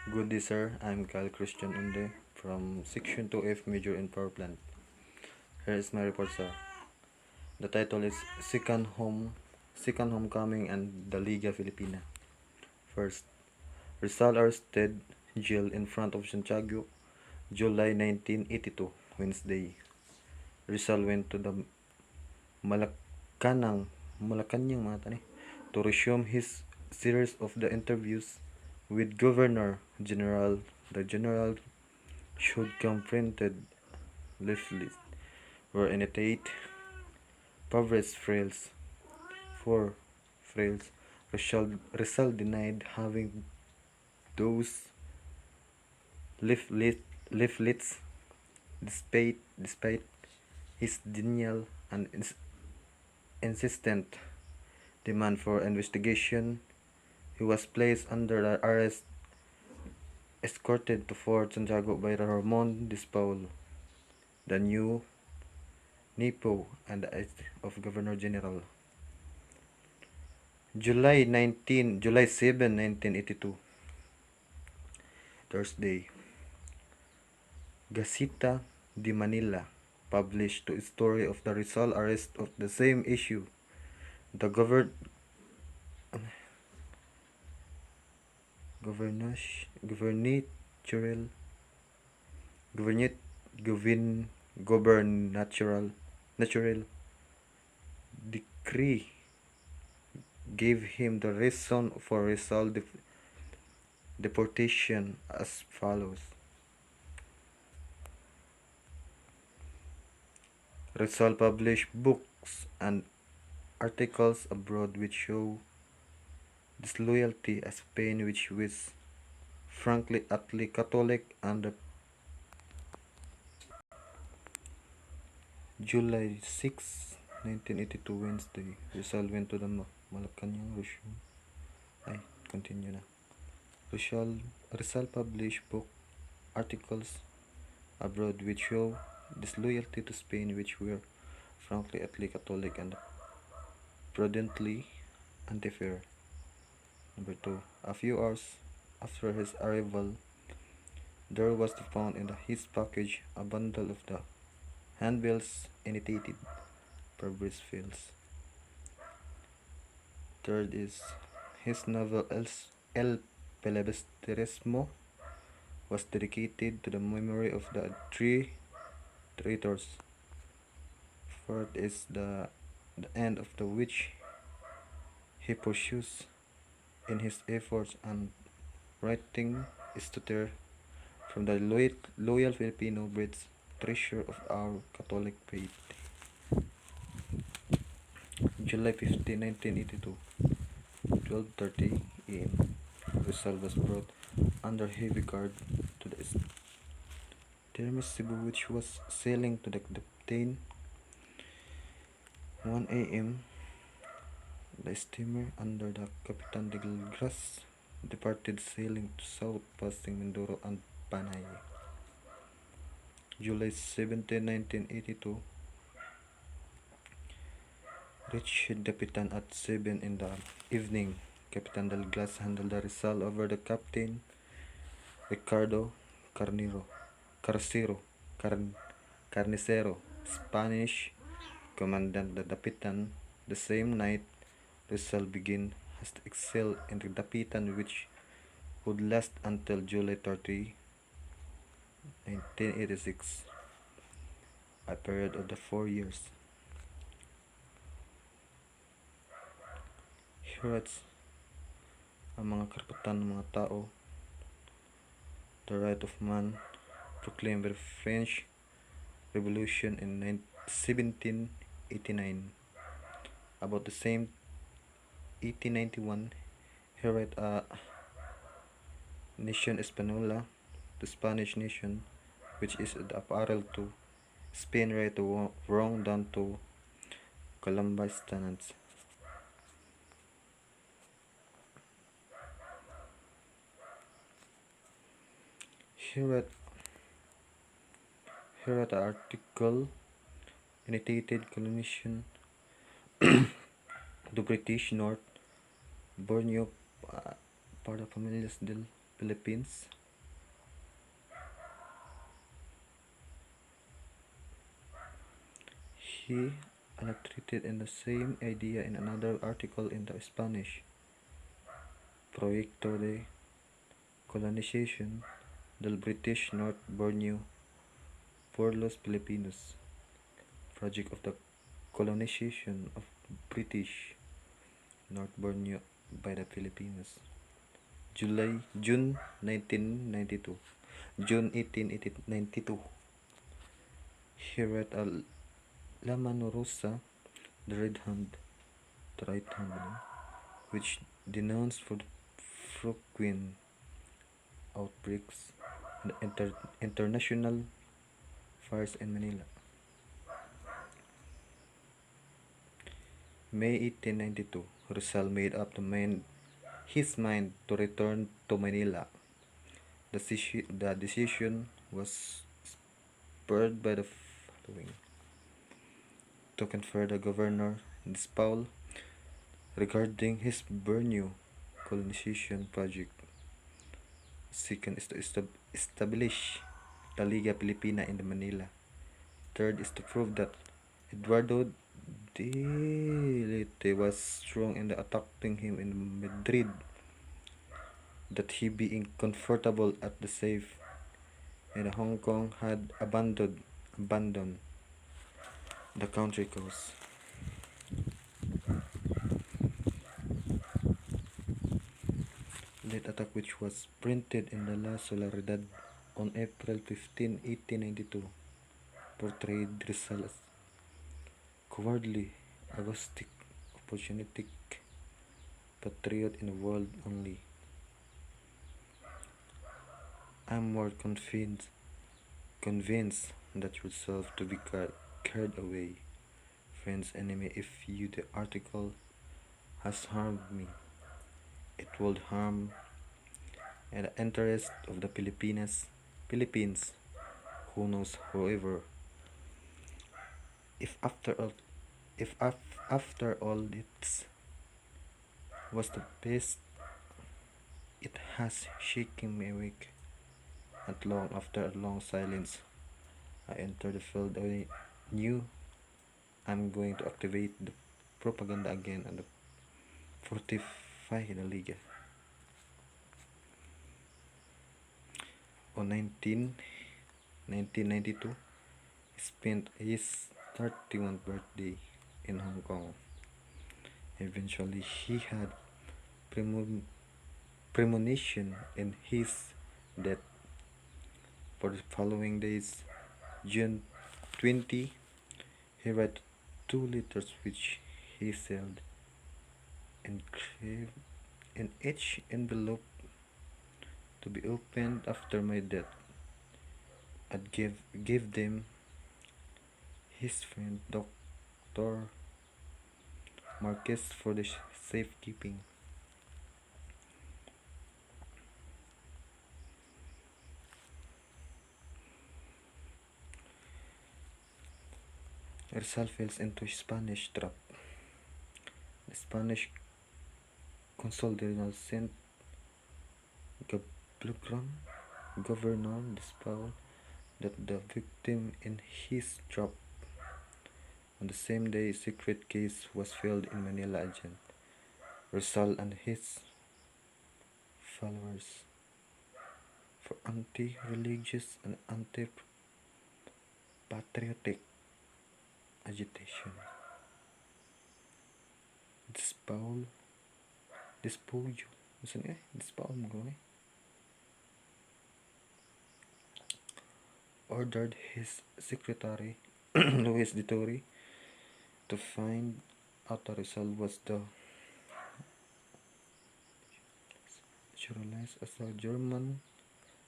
Good day, sir. I'm Kyle Christian Unde from Section 2F Major in Power Plant. Here is my report, sir. The title is Second Homecoming and the Liga Filipina. First, Rizal arrested, jailed in front of Santiago, July 1982, Wednesday. Rizal went to the Malacanang mga tani, to resume his series of the interviews with Governor General. The general should confronted leaflet were annotate Pavres frails. 4. Frails. Rizal denied having those leaflets despite his denial and insistent demand for investigation. He was placed under arrest, escorted to Fort Santiago by Ramon Dispaul, the new NIPO and the of Governor General. July 7, 1982. Thursday. Gaceta de Manila published a story of the Rizal arrest of the same issue. The gubernatorial decree gave him the reason for Rizal deportation as follows. Rizal published books and articles abroad which show disloyalty as Spain, which was frankly Catholic, and the July 6, 1982, Wednesday, Rizal went to the Malacanang resume. Continue na. Rizal published book articles abroad which show disloyalty to Spain, which were frankly Catholic and prudently anti-fair. Number 2. A few hours after his arrival, there was found in his package a bundle of the handbills annotated Pavres fields. Third is his novel El Filibusterismo was dedicated to the memory of the three traitors. Fourth is the end of the which he pursues in his efforts and writing is to tear from the loyal Filipino breeds treasure of our Catholic faith. July 15, 1982, 12:30 a.m. Rizal was brought under heavy guard to the Termes Cebu, which was sailing to the captain. 1 a.m. The steamer under the Capitan de Gras departed, sailing to south, passing Mindoro and Panay. July 17, 1982, reached Dapitan at 7 in the evening. Capitan del Glas handed the Rizal over the captain, Ricardo Carnicero, Spanish commandant the Dapitan. The same night, Rizal began his exile in the Dapitan, which would last until July 30, 1986, a period of the 4 years. He writes, ang mga karapatan ng mga tao, the right of man, proclaimed by the French Revolution in 1789. About the same 1891, he wrote a Nation Española, the Spanish nation, which is the apparel to Spain right to wrong done to Columbus tenants. He wrote an article annotated colonization the British North Borneo para Familias del Philippines. He illustrated in the same idea in another article in the Spanish Proyecto de Colonización del British North Borneo por los Filipinos, project of the colonization of British North Borneo by the Filipinos. June 1992. June 1892. He read a La Mano Rosa, the right hand, which denounced for the frequent outbreaks and international fires in Manila. May 1892, Rizal made up his mind to return to Manila. The decision was spurred by the following: to confer the governor Dispal regarding his Borneo colonization project. Second is to establish the Liga Pilipina in Manila. Third is to prove that Eduardo Dilite was strong in attacking him in Madrid, that he being comfortable at the safe in Hong Kong had abandoned the country cause. Late attack, which was printed in the La Solidaridad on April 15, 1892, portrayed Rizal as cowardly, agnostic, opportunistic patriot in the world only. I'm more convinced that yourself to be carried away, friends, enemy. If you the article has harmed me, it would harm the interest of the Philippines. Who knows? However, if after all it was the best, it has shaken me awake. At long after a long silence, I entered the field. I knew I'm going to activate the propaganda again and fortify the Liga. On 1992, he spent his 31st birthday in Hong Kong. Eventually, he had premonition in his death. For the following days, June 20, he wrote 2 letters which he sealed, engraved in each envelope to be opened after my death. I'd give them his friend Dr. Marquez for the safekeeping. Rizal falls into a Spanish trap. The Spanish consul general sent Governor Despal that the victim in his trap. On the same day, a secret case was filed in Manila agent Rizal and his followers for anti-religious and anti-patriotic agitation. Ordered his secretary Luis de Torre to find out the result was the naturalized as a German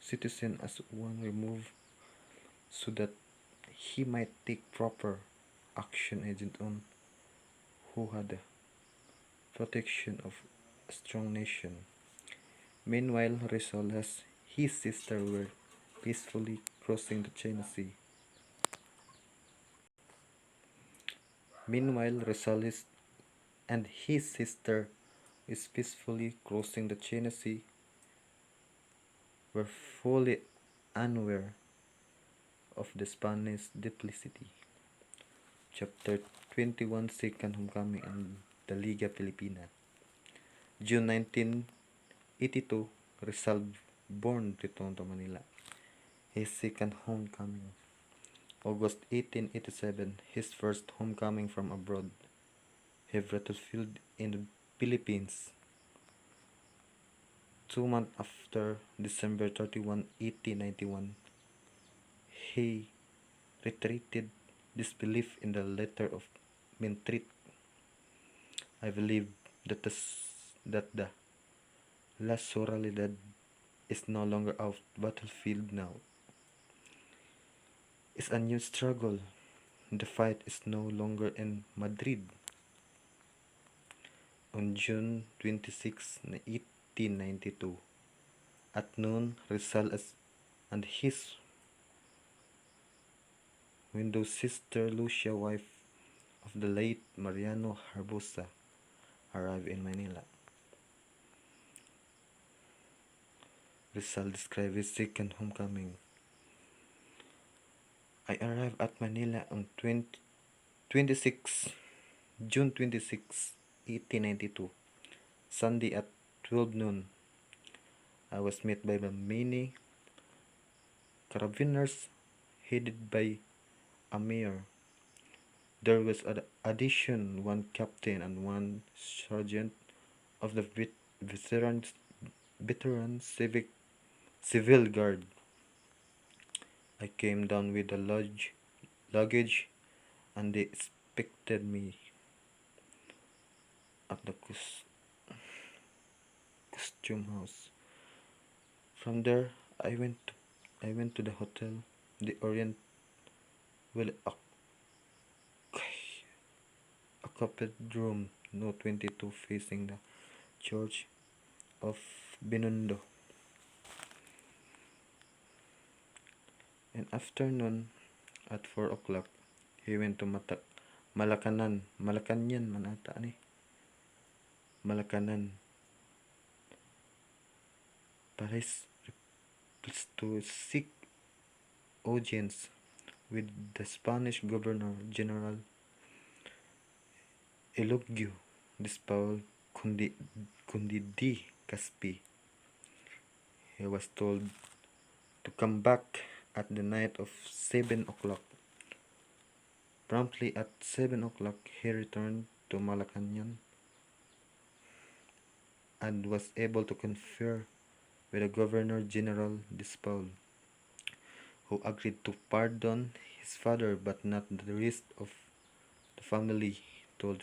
citizen as one removed so that he might take proper action agent on who had the protection of a strong nation. Meanwhile, Rizal has his sister were peacefully crossing the China Sea. Meanwhile, Rizal and his sister is peacefully crossing the China Sea were fully unaware of the Spanish duplicity. Chapter 21, Second Homecoming in the Liga Filipina. June 1982, Rizal born returned to Manila. His second homecoming. August 1887, his first homecoming from abroad. He battlefield in the Philippines. 2 months after December 31, 1891, he reiterated disbelief in the letter of Mentrit. I believe that the La Soralidad is no longer out battlefield now. It's a new struggle. The fight is no longer in Madrid. On June 26, 1892, at noon, Rizal and his widow sister Lucia, wife of the late Mariano Harbosa, arrived in Manila. Rizal described his second homecoming. I arrived at Manila on June 26, 1892, Sunday at 12 noon. I was met by many carabiners headed by a mayor. There was addition one captain and one sergeant of the veteran civil guard. I came down with the luggage and they expected me at the costume house. From there, I went to the hotel, the Orient, with a carpet room, no 22, facing the Church of Binondo. In afternoon, at 4 o'clock, he went to Malacanang man ata ni. Malakanan. Paris to seek audience with the Spanish Governor General Elogio Dispal Cundidi Caspi. He was told to come back at the night of 7 o'clock. Promptly at 7 o'clock, he returned to Malacanang and was able to confer with the Governor General Dispal, who agreed to pardon his father but not the rest of the family, told